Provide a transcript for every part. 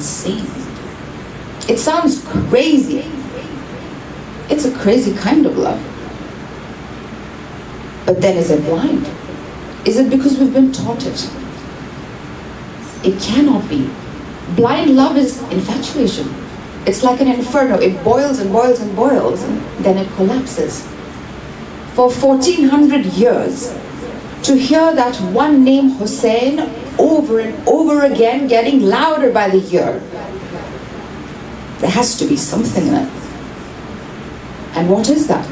insane. It sounds crazy. It's a crazy kind of love. But then is it blind? Is it because we've been taught it? It cannot be. Blind love is infatuation. It's like an inferno. It boils and boils and boils, and then it collapses. For 1400 years, to hear that one name Hussein over and over again, getting louder by the year, there has to be something in it. And what is that?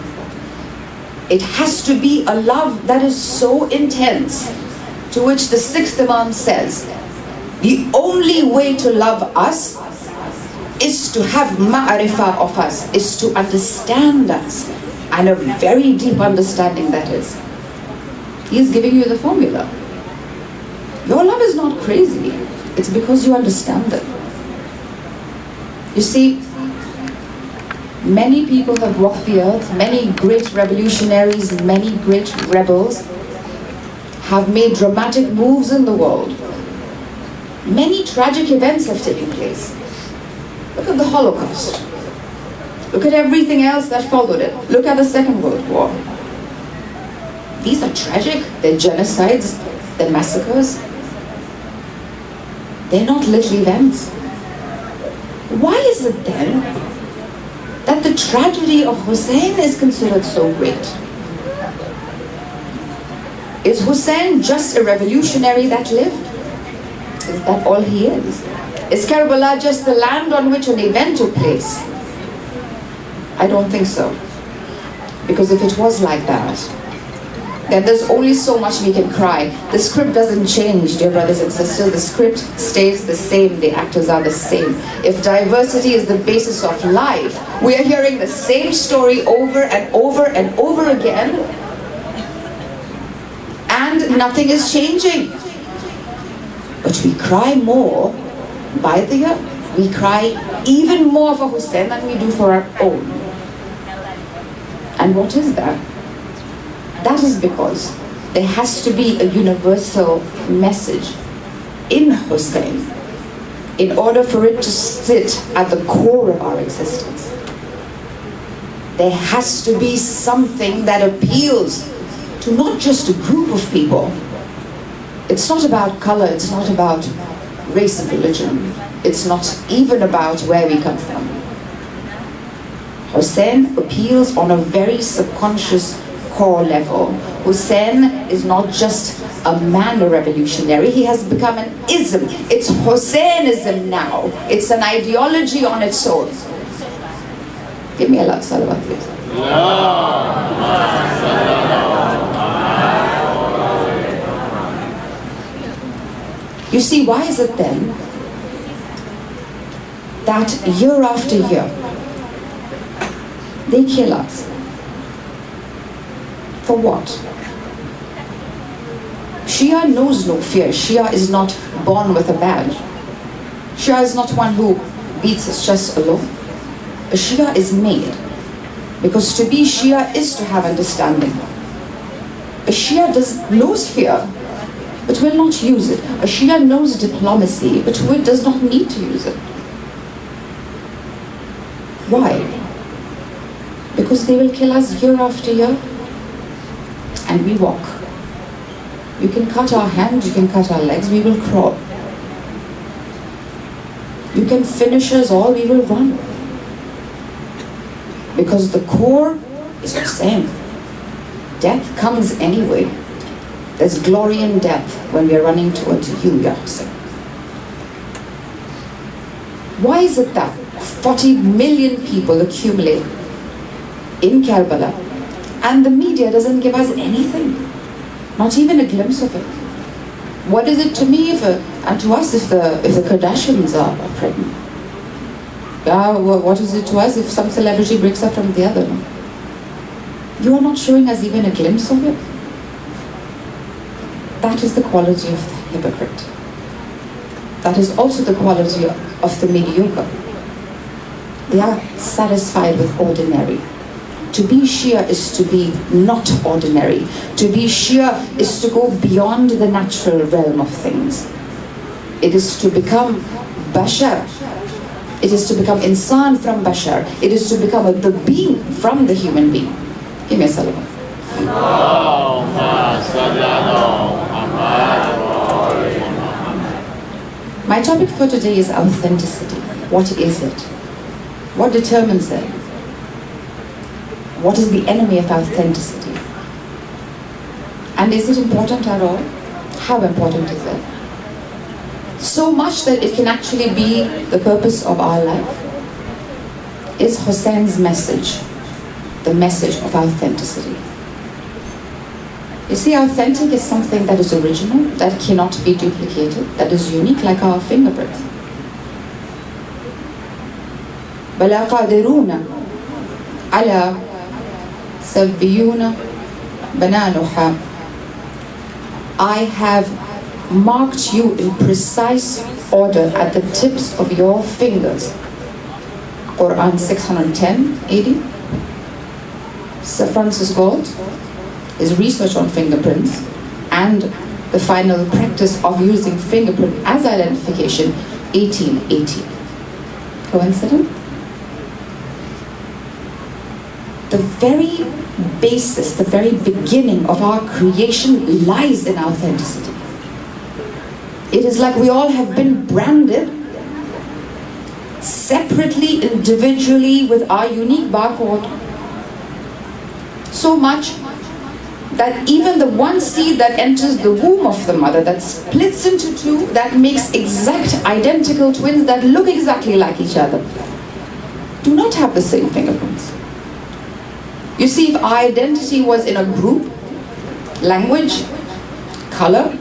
It has to be a love that is so intense, to which the sixth Imam says, the only way to love us is to have ma'rifah of us, is to understand us, and a very deep understanding that is. He is giving you the formula. Your love is not crazy, it's because you understand it. You see, many people have walked the earth, many great revolutionaries, many great rebels have made dramatic moves in the world. Many tragic events have taken place. Look at the Holocaust. Look at everything else that followed it. Look at the Second World War. These are tragic. They're genocides. They're massacres. They're not little events. Why is it then that the tragedy of Hussein is considered so great? Is Hussein just a revolutionary that lived? Is that all he is? Is Karbala just the land on which an event took place? I don't think so. Because if it was like that, then there's only so much we can cry. The script doesn't change, dear brothers and sisters. The script stays the same. The actors are the same. If diversity is the basis of life, we are hearing the same story over and over and over again, and nothing is changing. But we cry more by the year. We cry even more for Hussein than we do for our own. And what is that? That is because there has to be a universal message in Hussein in order for it to sit at the core of our existence. There has to be something that appeals to not just a group of people. It's not about color, it's not about race and religion. It's not even about where we come from. Hussein appeals on a very subconscious core level. Hussein is not just a man, a revolutionary. He has become an ism. It's Husseinism now. It's an ideology on its own. Give me a lot of salawat, please. You see, why is it then that year after year they kill us? For what? Shia knows no fear. Shia is not born with a badge. Shia is not one who beats his chest alone. A Shia is made. Because to be Shia is to have understanding. A Shia knows fear, but will not use it. A Shia knows diplomacy, but does not need to use it. Why? Because they will kill us year after year, and we walk. You can cut our hands, you can cut our legs, we will crawl. You can finish us all, we will run. Because the core is the same. Death comes anyway. There's glory in death when we are running towards you, Ya Hussein. Why is it that 40 million people accumulate in Karbala and the media doesn't give us anything? Not even a glimpse of it. What is it to me and to us if the Kardashians are pregnant? What is it to us if some celebrity breaks up from the other? You are not showing us even a glimpse of it. That is the quality of the hypocrite. That is also the quality of the mediocre. They are satisfied with ordinary. To be Shia is to be not ordinary. To be Shia is to go beyond the natural realm of things. It is to become bashar. It is to become insan from bashar. It is to become the being from the human being. Give me a salam. My topic for today is authenticity. What is it? What determines it? What is the enemy of authenticity? And is it important at all? How important is it? So much that it can actually be the purpose of our life. Is Hussein's message the message of authenticity? You see, authentic is something that is original, that cannot be duplicated, that is unique, like our fingerprints. بَلَا قَادِرُونَ عَلَى سَبِّيُّونَ بَنَانُهَا. I have marked you in precise order at the tips of your fingers. Quran 610 AD. Sir Francis Galt, his research on fingerprints and the final practice of using fingerprint as identification, 1880. Coincidence? The very basis, the very beginning of our creation lies in authenticity. It is like we all have been branded separately, individually, with our unique barcode. So much that even the one seed that enters the womb of the mother, that splits into two, that makes exact identical twins that look exactly like each other, do not have the same fingerprints. You see, if our identity was in a group, language, color,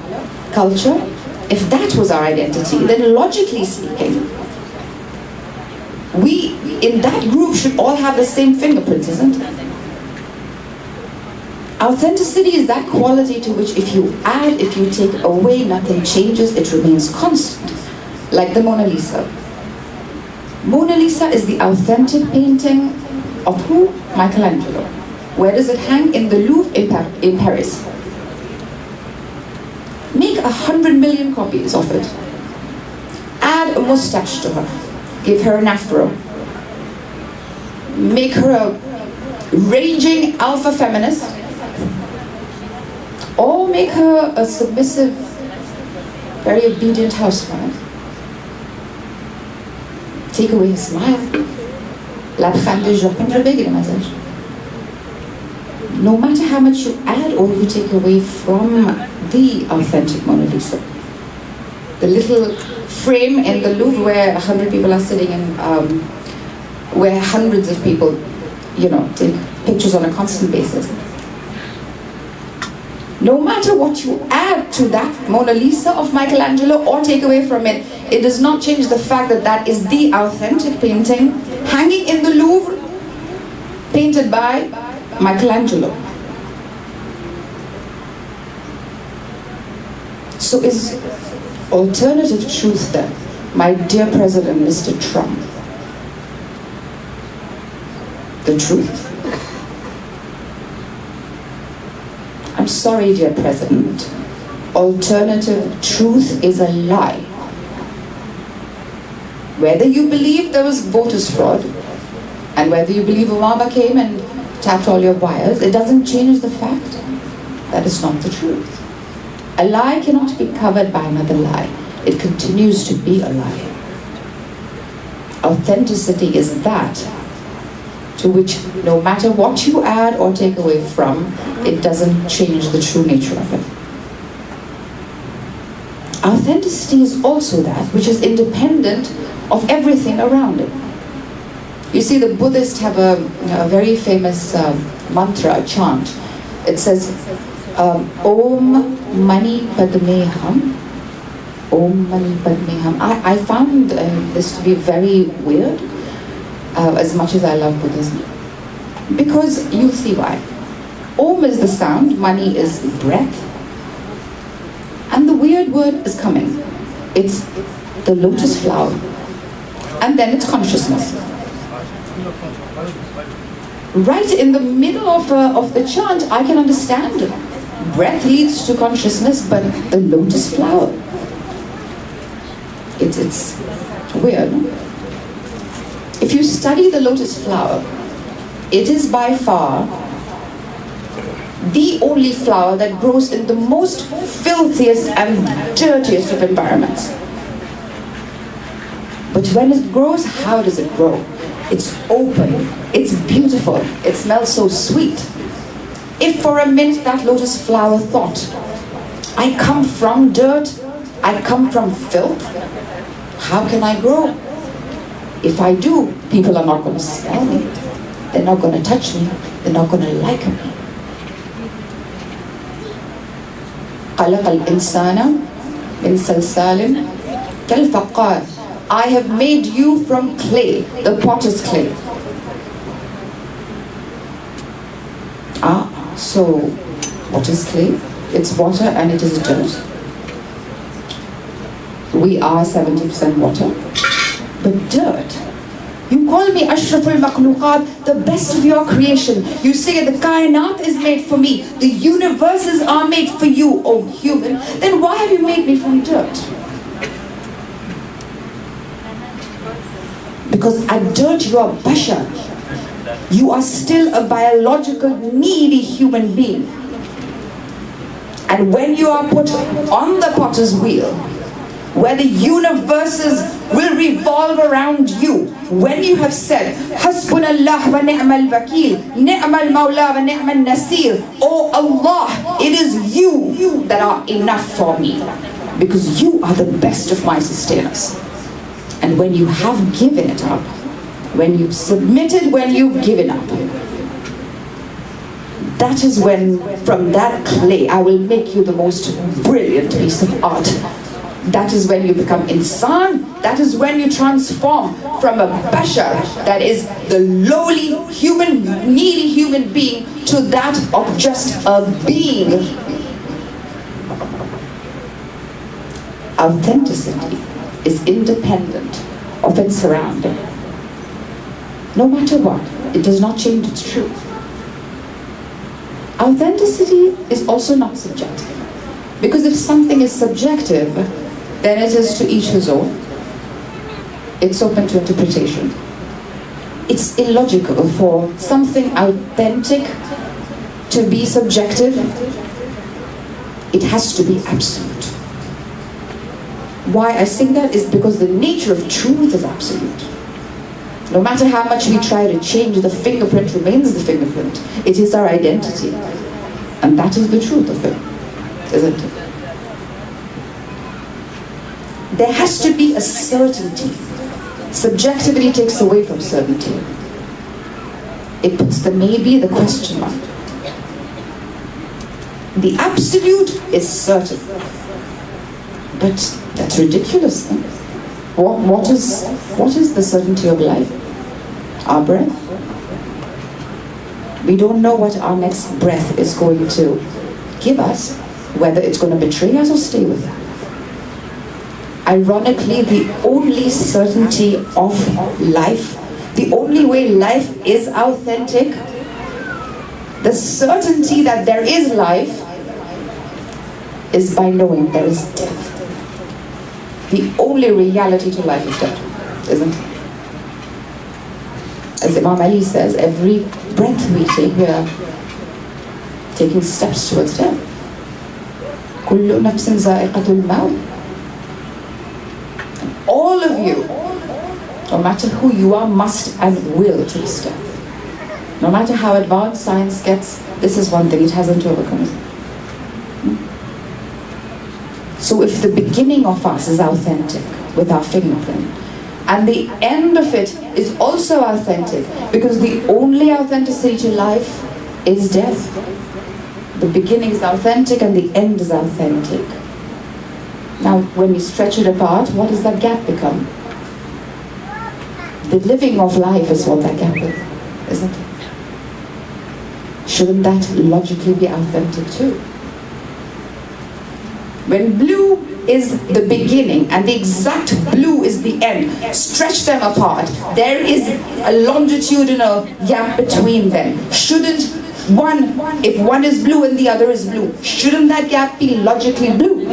culture, if that was our identity, then logically speaking, we in that group should all have the same fingerprints, isn't it? Authenticity is that quality to which if you add, if you take away, nothing changes, it remains constant. Like the Mona Lisa. Mona Lisa is the authentic painting of who? Michelangelo. Where does it hang? In the Louvre in Paris. Make 100 million copies of it. Add a mustache to her. Give her an afro. Make her a raging alpha feminist. Or make her a submissive, very obedient housewife. Take away her smile. No matter how much you add or you take away from the authentic Mona Lisa. The little frame in the Louvre where 100 people are sitting in, where hundreds of people, take pictures on a constant basis. No matter what you add to that Mona Lisa of Michelangelo or take away from it, it does not change the fact that that is the authentic painting hanging in the Louvre, painted by Michelangelo. So is alternative truth then, my dear President, Mr. Trump, the truth? I'm sorry, dear President, alternative truth is a lie. Whether you believe there was voters fraud, and whether you believe Obama came and tapped all your wires, it doesn't change the fact that it's not the truth. A lie cannot be covered by another lie. It continues to be a lie. Authenticity is that to which no matter what you add or take away from, it doesn't change the true nature of it. Authenticity is also that which is independent of everything around it. You see, the Buddhists have a very famous mantra, a chant. It says, Om Mani Padme Hum. Om Mani Padme Hum. I found this to be very weird, as much as I love Buddhism. Because you'll see why. Om is the sound, Mani is breath. And the weird word is coming. It's the lotus flower. And then it's consciousness. Right in the middle of the chant, I can understand breath leads to consciousness, but the lotus flower, it's weird. If you study the lotus flower, it is by far the only flower that grows in the most filthiest and dirtiest of environments. But when it grows, how does it grow? It's open, it's beautiful, it smells so sweet. If for a minute that lotus flower thought, I come from dirt, I come from filth, how can I grow? If I do, people are not going to smell me, they're not going to touch me, they're not going to like me. خلق الإنسان من صلصال كالفخار. I have made you from clay, the potter's clay. So what is clay? It's water and it is dirt. We are 70% water. But dirt, you call me Ashraful Makhluqat, the best of your creation. You say the kainat is made for me, the universes are made for you, O human. Then why have you made me from dirt? Because at dirt you are bashar. You are still a biological, needy human being. And when you are put on the potter's wheel, where the universes will revolve around you, when you have said, Hasbunallah wa ni'mal wakil, ni'mal mawla wa ni'mal nasir, oh Allah, it is you that are enough for me, because you are the best of my sustainers. And when you have given it up, when you've submitted, when you've given up, that is when, from that clay, I will make you the most brilliant piece of art. That is when you become insan. That is when you transform from a bashar, that is the lowly human, needy human being, to that of just a being. Authenticity is independent of its surrounding. No matter what, it does not change its truth. Authenticity is also not subjective. Because if something is subjective, then it is to each his own. It's open to interpretation. It's illogical for something authentic to be subjective. It has to be absolute. Why I say that is because the nature of truth is absolute. No matter how much we try to change, the fingerprint remains the fingerprint. It is our identity. And that is the truth of it, isn't it? There has to be a certainty. Subjectivity takes away from certainty. It puts the maybe, the question mark. The absolute is certain. But that's ridiculous. No? What is the certainty of life? Our breath. We don't know what our next breath is going to give us, whether it's going to betray us or stay with us. Ironically, the only certainty of life, the only way life is authentic, the certainty that there is life, is by knowing there is death. The only reality to life is death, isn't it? As Imam Ali says, every breath we take, we are taking steps towards death. كل نفس ذائقة الموت. All of you, no matter who you are, must and will taste death. No matter how advanced science gets, this is one thing it hasn't overcome. So if the beginning of us is authentic with our fingerprint, and the end of it is also authentic, because the only authenticity to life is death. The beginning is authentic and the end is authentic. Now, when we stretch it apart, what does that gap become? The living of life is what that gap is, isn't it? Shouldn't that logically be authentic too? When blue is the beginning and the exact blue is the end, stretch them apart. There is a longitudinal gap between them. Shouldn't one, if one is blue and the other is blue, shouldn't that gap be logically blue?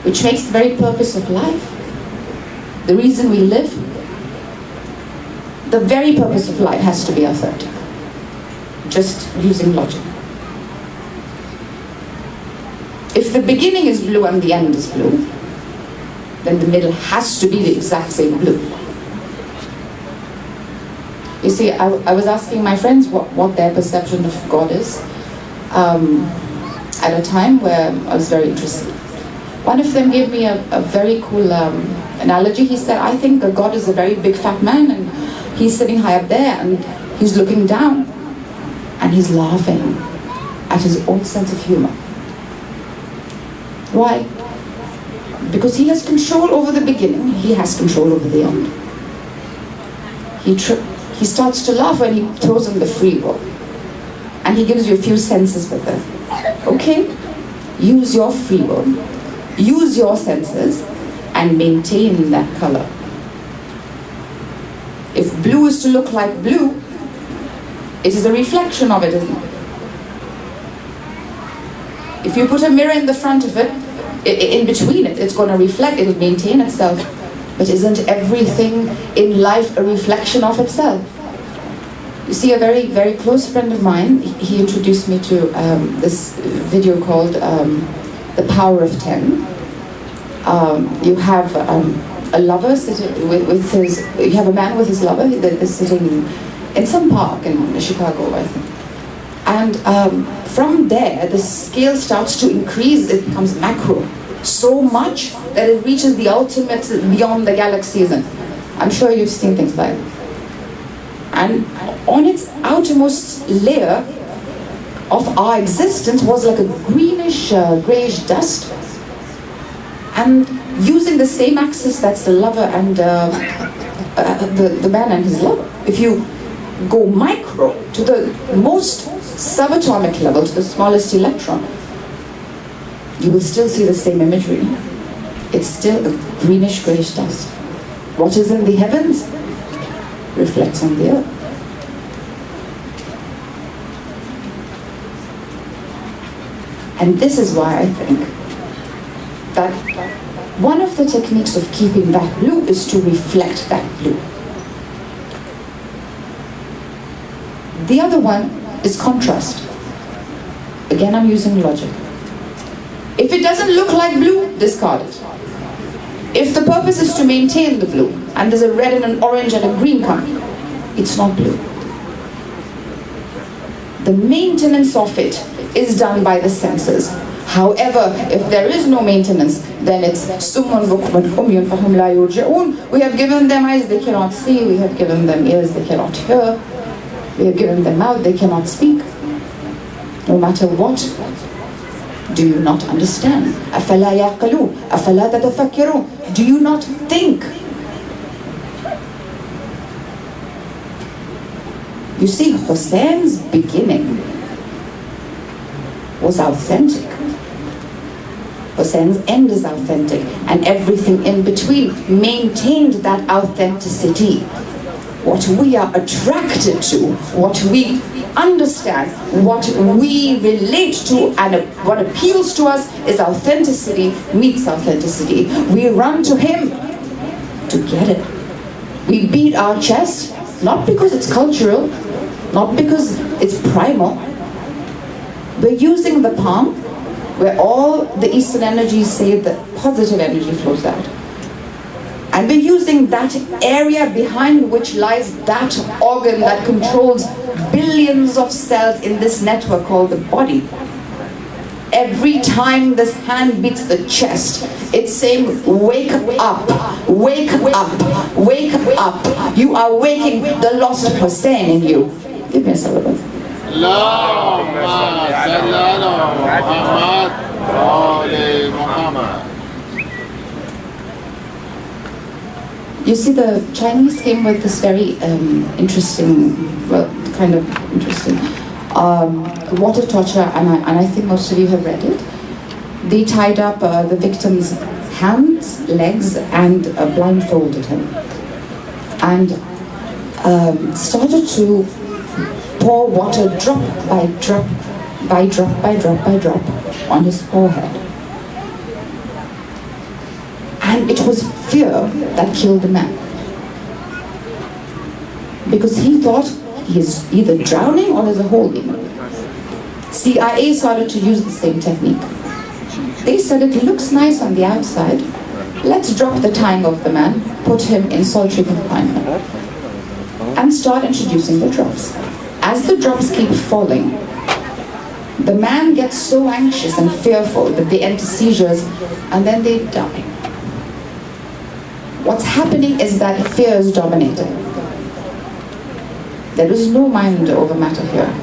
which makes the very purpose of life, the reason we live, the very purpose of life has to be authentic, just using logic. If the beginning is blue and the end is blue, then the middle has to be the exact same blue. You see, I was asking my friends what their perception of God is at a time where I was very interested. One of them gave me a very cool analogy. He said, I think that God is a very big fat man, and he's sitting high up there and he's looking down and he's laughing at his own sense of humor. Why? Because he has control over the beginning, he has control over the end. He starts to laugh when he throws in the free will. And he gives you a few senses with it. Okay? Use your free will, use your senses, and maintain that color. If blue is to look like blue, it is a reflection of it, isn't it? If you put a mirror in the front of it, in between it, it's going to reflect, it'll maintain itself. But isn't everything in life a reflection of itself? You see, a very, very close friend of mine, he introduced me to this video called The Power of 10. You have a lover sitting with his, you have a man with his lover, they're sitting in some park in Chicago, I think. And from there, the scale starts to increase, it becomes macro. So much that it reaches the ultimate beyond the galaxies. And I'm sure you've seen things like that. And on its outermost layer of our existence was like a greenish, grayish dust. And using the same axis, that's the lover and the man and his lover. If you go micro to the most subatomic level, to the smallest electron, you will still see the same imagery. It's still a greenish grayish dust. What is in the heavens reflects on the earth. And this is why I think that one of the techniques of keeping that blue is to reflect that blue. The other one is contrast. Again, I'm using logic. If it doesn't look like blue, discard it. If the purpose is to maintain the blue, and there's a red and an orange and a green coming, it's not blue. The maintenance of it is done by the senses. However, if there is no maintenance, then it's summun bukmun umyun fahum la yurji'un. We have given them eyes they cannot see, we have given them ears they cannot hear, we have given them mouth they cannot speak. No matter what, do you not understand? أَفَلَا يَعْقِلُونَ أَفَلَا تَتَفَكِّرُونَ. Do you not think? You see, Hussein's beginning was authentic. Hussein's end is authentic, and everything in between maintained that authenticity. What we are attracted to, what we understand, what we relate to, and what appeals to us is authenticity meets authenticity. We run to him to get it. We beat our chest, not because it's cultural, not because it's primal. We're using the palm, where all the Eastern energies say that positive energy flows out. And we're using that area behind which lies that organ that controls billions of cells in this network called the body. Every time this hand beats the chest, it's saying, wake up, wake up, wake up. You are waking the lost Hussein in you. Give me a salawat. You see, the Chinese came with this very interesting, well, kind of interesting, water torture, and I think most of you have read it. They tied up the victim's hands, legs, and blindfolded him. And started to pour water drop by drop, by drop, by drop, by drop on his forehead. And it was fear that killed the man. Because he thought he is either drowning or there's a hole in him. CIA started to use the same technique. They said it looks nice on the outside. Let's drop the tying of the man, put him in solitary confinement, and start introducing the drops. As the drops keep falling, the man gets so anxious and fearful that they enter seizures and then they die. What's happening is that fear is dominating. There is no mind over matter here.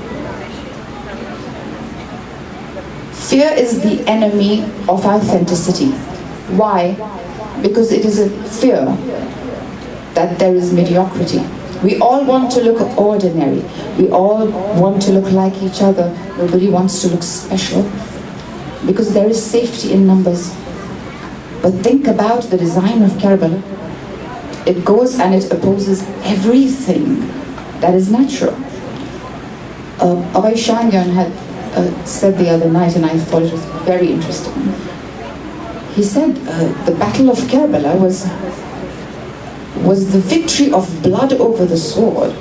Fear is the enemy of authenticity. Why? Because it is a fear that there is mediocrity. We all want to look ordinary. We all want to look like each other. Nobody wants to look special because there is safety in numbers. But think about the design of Karbala. It goes and it opposes everything that is natural. Abhay Shanyan had said the other night, and I thought it was very interesting. He said the Battle of Karbala was the victory of blood over the sword.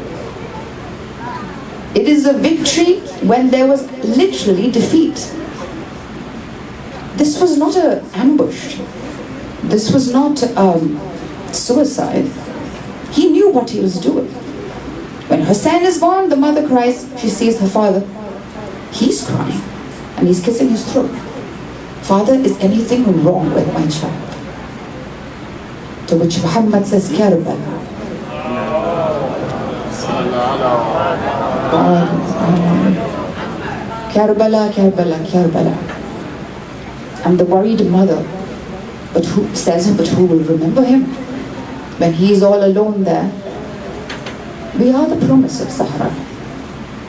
It is a victory when there was literally defeat. This was not an ambush. This was not suicide. He knew what he was doing. When Hussein is born, the mother cries. She sees her father. He's crying and he's kissing his throat. Father, is anything wrong with my child? To which Muhammad says, Karbala. Karbala, Karbala, Karbala. And the worried mother, but who will remember him when he is all alone there? We are the promise of Zahra,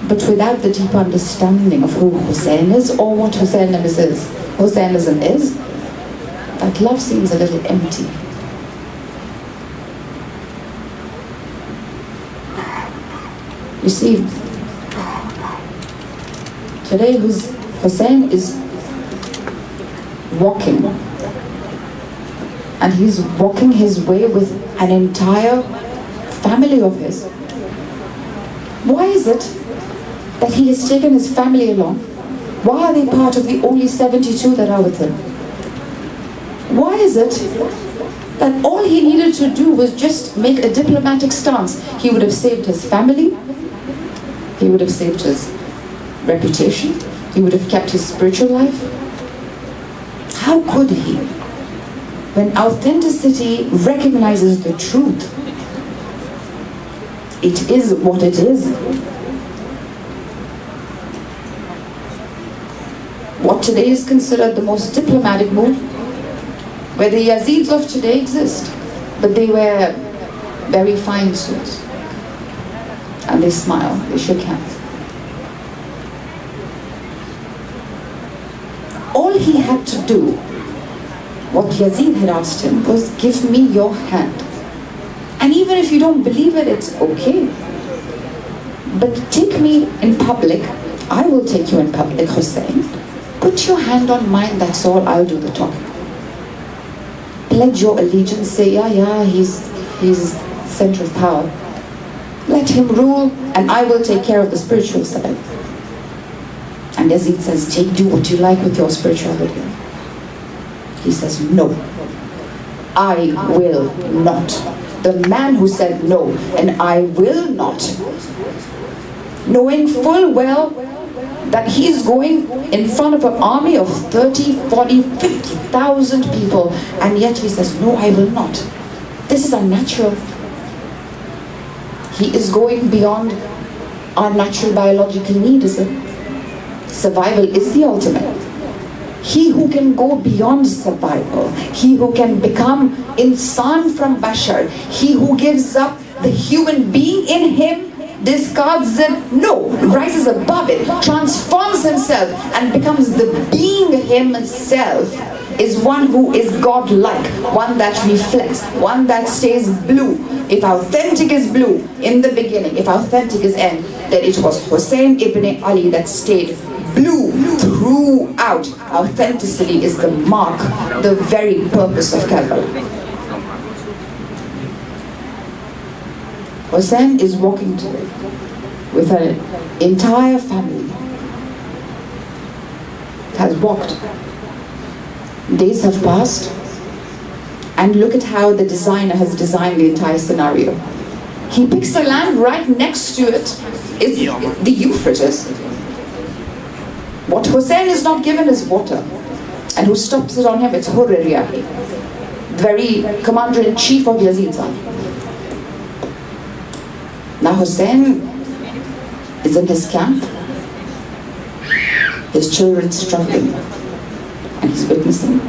but without the deep understanding of who Hussein is or what Hussainism is, that love seems a little empty. You see, today Hussein is walking, and he's walking his way with an entire family of his. Why is it that he has taken his family along? Why are they part of the only 72 that are with him? Why is it that all he needed to do was just make a diplomatic stance? He would have saved his family, he would have saved his reputation, he would have kept his spiritual life. How could he? When authenticity recognizes the truth, it is what it is. What today is considered the most diplomatic move, where the Yazids of today exist, but they wear very fine suits, and they smile, they shake hands. All he had to do, what Yazid had asked him, was give me your hand. And even if you don't believe it, it's okay. But take me in public, I will take you in public, Hussein. Put your hand on mine, that's all, I'll do the talking. Pledge your allegiance, say, yeah, he's center of power. Let him rule, and I will take care of the spiritual side. And Yazid says, do what you like with your spirituality. He says, no, I will not. The man who said no, and I will not, knowing full well that he's going in front of an army of 30, 40, 50,000 people, and yet he says, no, I will not. This is unnatural. He is going beyond our natural biological need, is it? Survival is the ultimate. He who can go beyond survival, he who can become insan from bashar, he who gives up the human being in him, discards it, no, rises above it, transforms himself and becomes the being himself, is one who is God-like, one that reflects, one that stays blue. If authentic is blue in the beginning, if authentic is end, then it was Hussein ibn Ali that stayed blue throughout. Authenticity is the mark, the very purpose of Karbala. Hussein is walking today with an entire family. Has walked. Days have passed, and look at how the designer has designed the entire scenario. He picks a land right next to it is the Euphrates. What Hussein is not given is water, and who stops it on him? It's Hurriya, very commander-in-chief of Yazid's army. Now Hussein is in his camp, his children struggling, and he's witnessing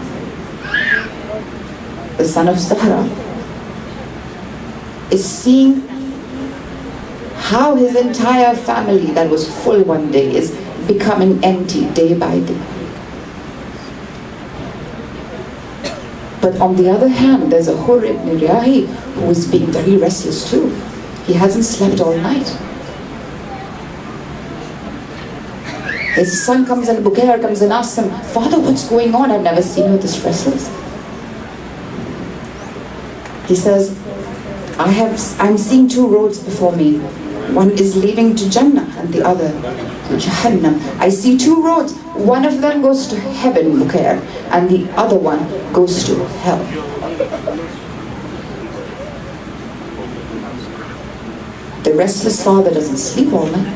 the son of Zohre is seeing how his entire family that was full one day is becoming empty day by day. But on the other hand, there's a Hur ibn Riyahi who is being very restless too. He hasn't slept all night. His son comes and Bukair comes and asks him, "Father, what's going on? I've never seen you this restless." He says, I'm seeing two roads before me. One is leading to Jannah and the other to Jahannam. I see two roads. One of them goes to heaven, Bukair, and the other one goes to hell. The restless father doesn't sleep all night.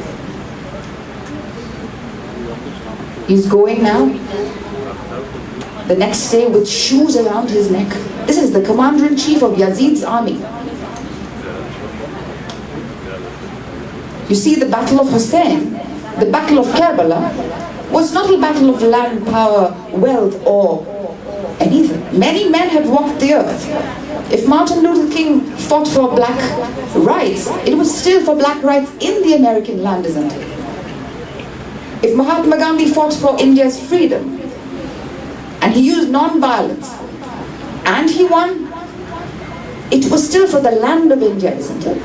He's going now, the next day with shoes around his neck. This is the commander-in-chief of Yazid's army. You see, the battle of Hussein, the battle of Karbala, was not a battle of land, power, wealth, or anything. Many men had walked the earth. If Martin Luther King fought for black rights, it was still for black rights in the American land, isn't it? If Mahatma Gandhi fought for India's freedom, and he used non-violence, and he won, it was still for the land of India, isn't it?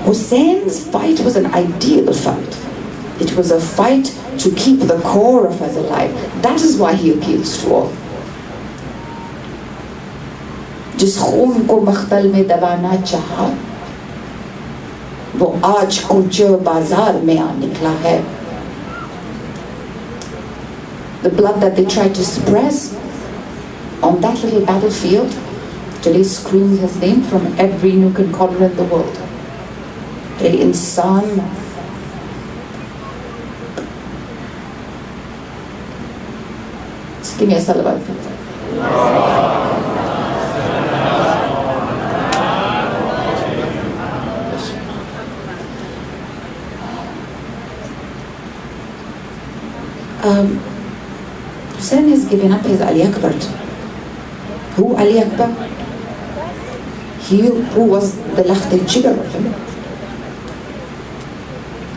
Hussein's fight was an ideal fight. It was a fight to keep the core of us alive. That is why he appeals to all. जिस खून को मख्तल में दबाना चाहा, वो आज कुछ बाजार में आ निकला है. The blood that they tried to suppress on that little battlefield today screams his name from every nook and corner in the world. Hey, insan. Give me a salawat. Hussein has given up his Ali Akbar. Who Ali Akbar? He who was the Lakht al-Jigar of him.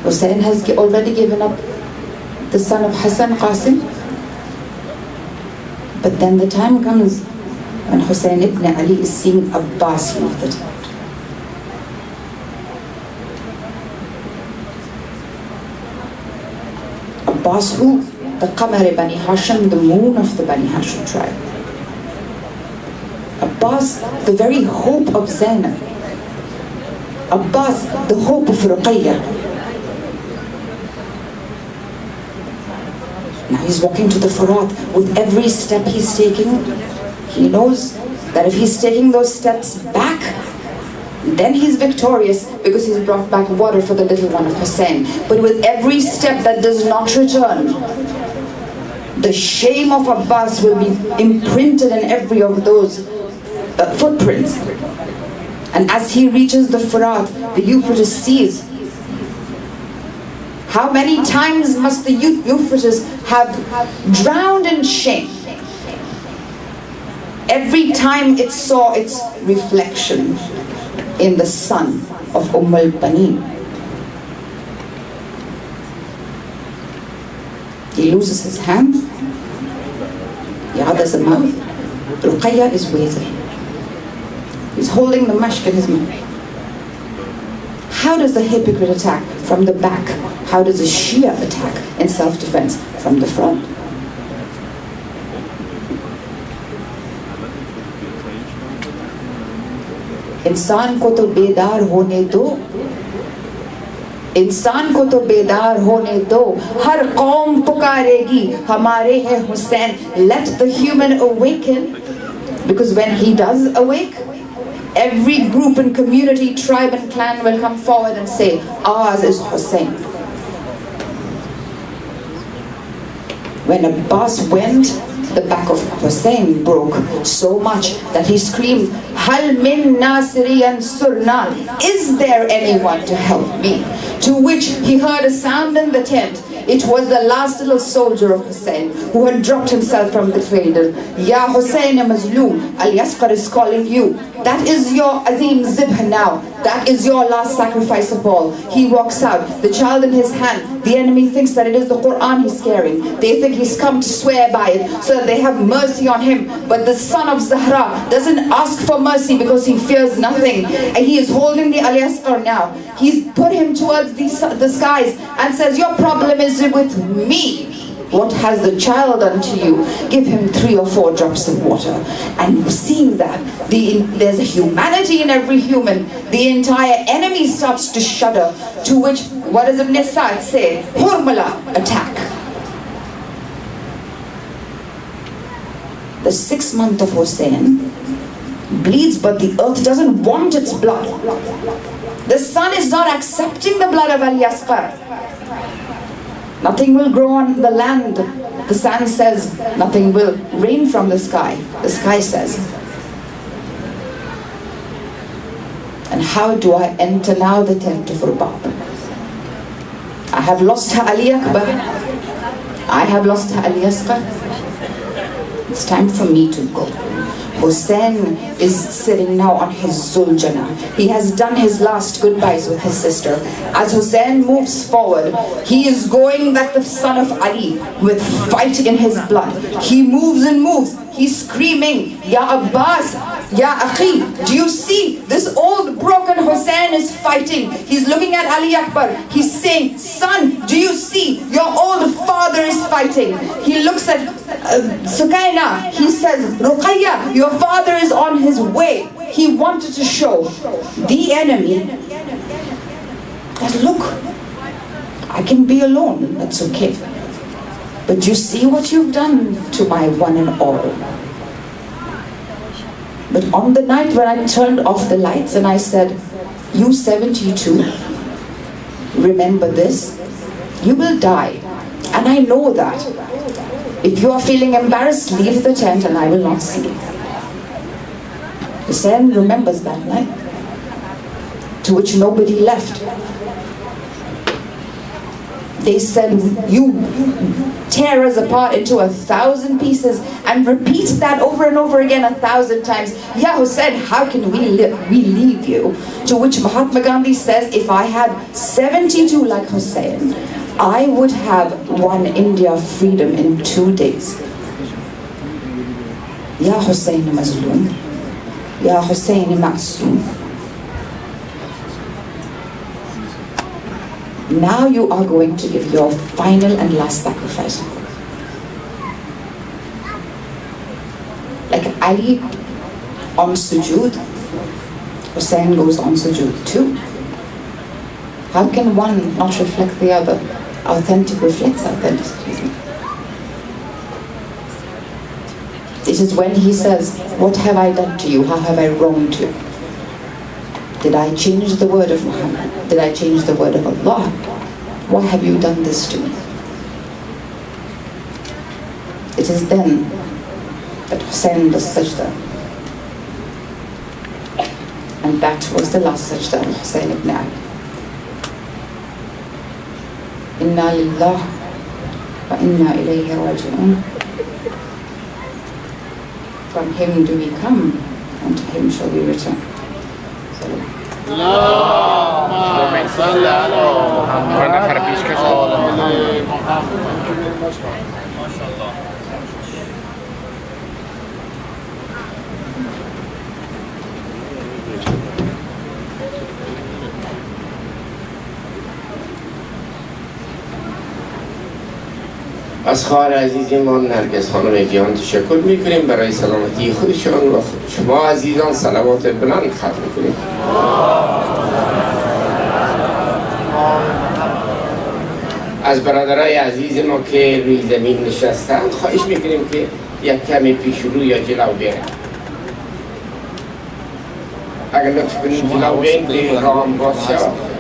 Hussein has already given up the son of Hassan Qasim. But then the time comes when Hussein ibn Ali is seeing Abbas leave the tent. Abbas who? The Qamar Bani Hashim, the moon of the Bani Hashim tribe. Abbas, the very hope of Zainab. Abbas, the hope of Ruqayya. Now he's walking to the Furat. With every step he's taking, he knows that if he's taking those steps back, then he's victorious because he's brought back water for the little one of Hussein. But with every step that does not return, the shame of Abbas will be imprinted in every of those footprints. And as he reaches the Furat, the Euphrates sees. How many times must the Euphrates have drowned in shame? Every time it saw its reflection in the son of al-Banin. He loses his hand. Ya'ad is a mouth. Ruqayya is waiting. He's holding the mashk in his mouth. How does the hypocrite attack? From the back. How does a Shia attack in self-defense? From the front. इंसान को तो बेदार होने दो, इंसान को तो बेदार होने दो, हर कौम पुकारेगी हमारे हैं Hussain. Let the human awaken, because when he does awake, every group and community, tribe and clan will come forward and say, ours is Hussein. When Abbas went, the back of Hussein broke so much that he screamed, Hal min nasiri ansurna, is there anyone to help me? To which he heard a sound in the tent. It was the last little soldier of Hussein who had dropped himself from the cradle. Ya Hussein Mazloom, Al-Yasqar is calling you. That is your Azim Zibh now. That is your last sacrifice of all. He walks out, the child in his hand. The enemy thinks that it is the Quran he's carrying. They think he's come to swear by it so that they have mercy on him. But the son of Zahra doesn't ask for mercy because he fears nothing. And he is holding the Al-Yasqar now. He's put him towards the skies and says, your problem is with me. What has the child done to you? Give him 3 or 4 drops of water. And seeing that there's a humanity in every human, the entire enemy starts to shudder. To which, what does Ibn Sa'd say? Hurmala, attack. The 6th month of Hussein bleeds, but the earth doesn't want its blood. The sun is not accepting the blood of Al-Yasqar. Nothing will grow on the land. The sand says nothing will rain from the sky. The sky says. And how do I enter now the tent of Rubab? I have lost her Ali Akbar. I have lost her Ali Asqar. It's time for me to go. Hussein is sitting now on his Zuljana. He has done his last goodbyes with his sister. As Hussein moves forward, he is going like the son of Ali, with fight in his blood. He moves and moves. He's screaming, Ya Abbas, Ya Akhi, do you see? This old broken Hussein is fighting. He's looking at Ali Akbar. He's saying, son, do you see? Your old father is fighting. He looks at Sukaina. He says, Ruqayya, your father is on his way. He wanted to show the enemy that, look, I can be alone. That's okay. But you see what you've done to my one and all. But on the night when I turned off the lights and I said, you 72, remember this, you will die. And I know that. If you are feeling embarrassed, leave the tent and I will not see you. Hussein remembers that night, to which nobody left. They said, you tear us apart into 1,000 pieces and repeat that over and over again 1,000 times. Ya Hussein, how can we leave you? To which Mahatma Gandhi says, if I had 72 like Hussein, I would have won India freedom in 2 days. Ya Hussein Mazloom, Ya Hussein Ma'soom. Now you are going to give your final and last sacrifice. Like Ali on sujood, Hussein goes on sujood too. How can one not reflect the other? Authentic reflects authenticity. It is when he says, what have I done to you? How have I wronged you? Did I change the word of Muhammad? Did I change the word of Allah? Why have you done this to me? It is then that Hussein does sajda. And that was the last sajda of Hussein ibn Ali. Inna lillah wa inna ilayhi raji'un. From him do we come, and to him shall we return. از خواهر عزیز ما نرگس خانم گیان تشکر میکنیم برای سلامتی خودشان و شما عزیزان صلوات بلند ختم کنیم. از برادرای عزیز ما که روی زمین نشستن خواهش میکنیم که یک کمی پیش رو یا جلو بیاین. اگر لطف کنید جلو بیاین که راه باز شود.